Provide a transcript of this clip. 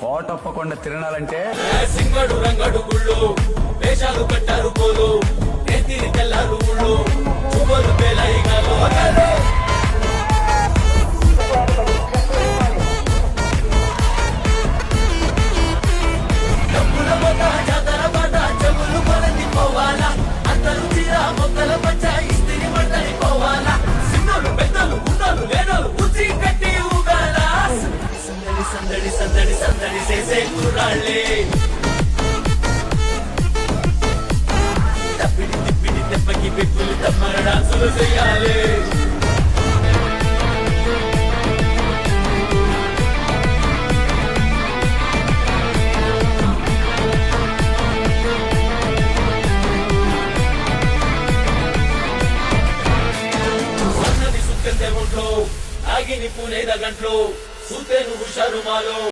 కోటప్పకొండ తిరణాలంటే సింగడు రంగడు గుళ్ళు వేషాలు కట్టారు పోలు నెత్తిని తెల్లారు ఊళ్ళు చువ్వలు పేలాయిగాలు డబ్బుల మొత్త జాతర పాట చెవులు కొనంది పోవాలా అందరూ చీర మొక్కల పంచ ఇస్తిరి మంటని పోవాలా సిన్నోలు పెద్దలు ఉన్నోలు లేనోలు ఉచి కట్టి ఊగాల సందడి సందడి సందడి సందడి చేసే కుర్రాళ్ళే తప్పిడి తిప్పిడి తెప్పకి పెక్కులు తమ్మర డాన్సులు చేయాలి సన్నది సుక్కంతే ఒంట్లో ఆగిని పూనేద గంట్లో సూతేను హుషారు మాలో